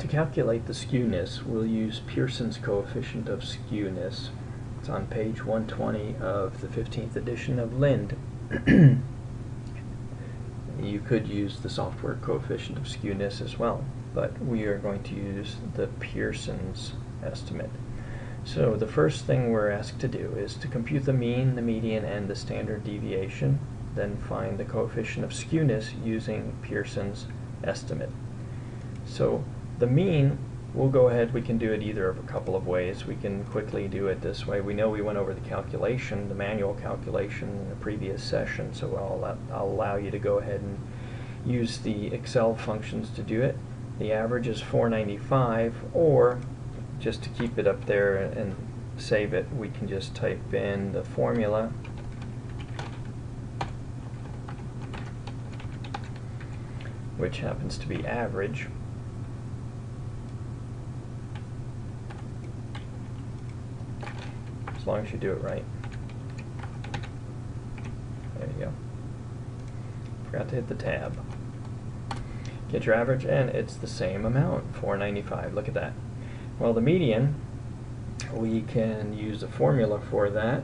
To calculate the skewness, we'll use Pearson's coefficient of skewness. It's on page 120 of the 15th edition of Lind. You could use the software coefficient of skewness as well, but we are going to use the Pearson's estimate. So the first thing we're asked to do is to compute the mean, the median, and the standard deviation, then find the coefficient of skewness using Pearson's estimate. So the mean, we'll go ahead, we can do it either of a couple of ways. We can quickly do it this way. We know we went over the calculation, the manual calculation in the previous session, so I'll allow you to go ahead and use the Excel functions to do it. The average is 495, or just to keep it up there and save it, we can just type in the formula which happens to be average. As long as you do it right. There you go. Forgot to hit the tab. Get your average, and it's the same amount, 495. Look at that. Well, the median, we can use a formula for that,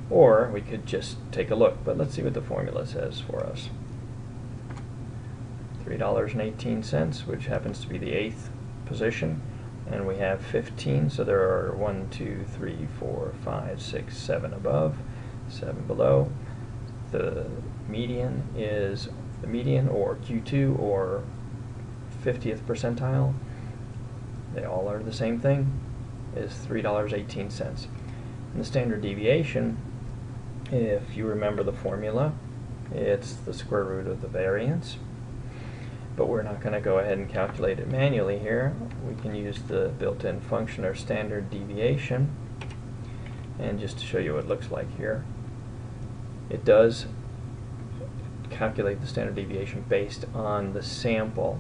or we could just take a look, but let's see what the formula says for us. $3.18, which happens to be the 8th position, and we have 15, so there are 1, 2, 3, 4, 5, 6, 7 above, 7 below. The median is the median, or Q2, or 50th percentile. They all are the same thing, is $3.18. And the standard deviation, if you remember the formula, it's the square root of the variance. But we're not going to go ahead and calculate it manually here. We can use the built-in function, or standard deviation. And just to show you what it looks like here, it does calculate the standard deviation based on the sample.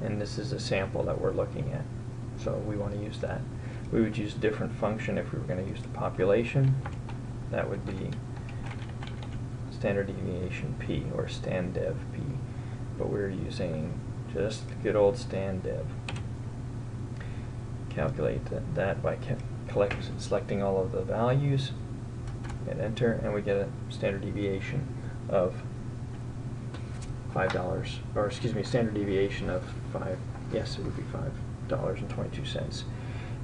And this is a sample that we're looking at, so we want to use that. We would use a different function if we were going to use the population. That would be standard deviation P, or standDev P, but we're using just good old standDev. Calculate that by selecting all of the values, hit enter, and we get a standard deviation of $5, or excuse me, standard deviation of yes, it would be $5.22.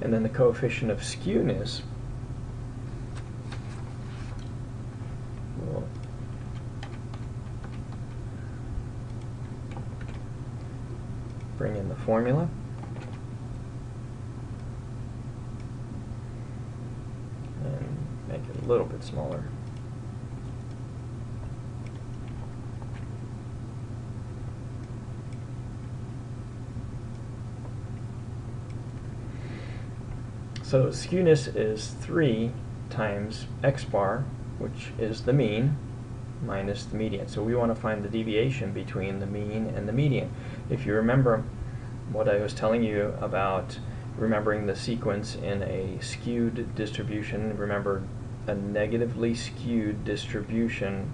And then the coefficient of skewness, we'll bring in the formula. And make it a little bit smaller. So skewness is 3 times x bar, which is the mean, minus the median. So we want to find the deviation between the mean and the median. If you remember what I was telling you about remembering the sequence in a skewed distribution, remember a negatively skewed distribution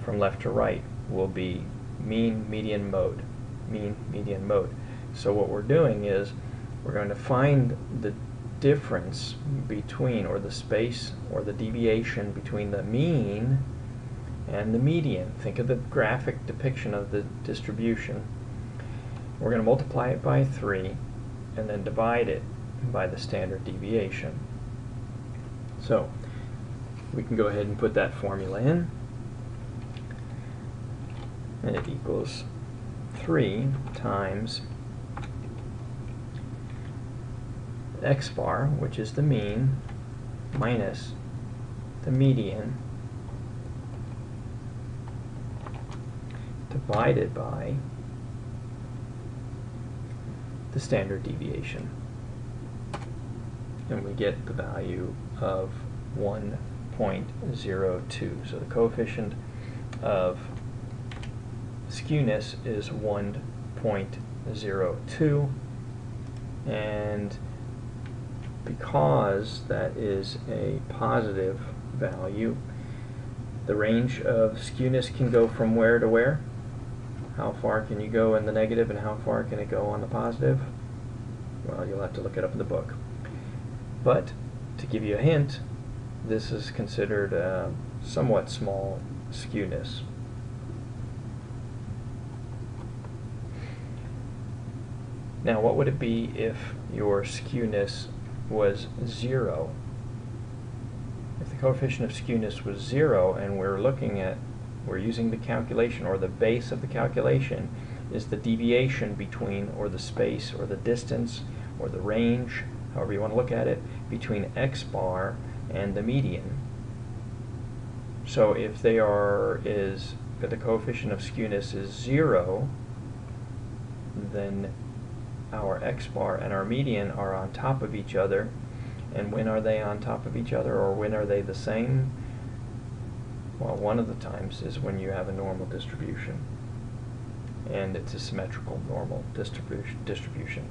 from left to right will be mean, median, mode. Mean, median, mode. So what we're doing is we're going to find the difference between, or the space, or the deviation between the mean and the median. Think of the graphic depiction of the distribution. We're going to multiply it by 3 and then divide it by the standard deviation. So we can go ahead and put that formula in, and it equals 3 times x bar, which is the mean, minus the median, divided by the standard deviation. And we get the value of 1.02. So the coefficient of skewness is 1.02, and because that is a positive value, the range of skewness can go from where to where? How far can you go in the negative and how far can it go on the positive? Well, you'll have to look it up in the book. But to give you a hint, this is considered a somewhat small skewness. Now, what would it be if your skewness was 0? If the coefficient of skewness was 0 and we're using the calculation, or the base of the calculation is the deviation between, or the space, or the distance, or the range, however you want to look at it, between x bar and the median. So if the coefficient of skewness is 0, then our x bar and our median are on top of each other. And when are they on top of each other, or when are they the same? Well, one of the times is when you have a normal distribution, and it's a symmetrical normal distribution.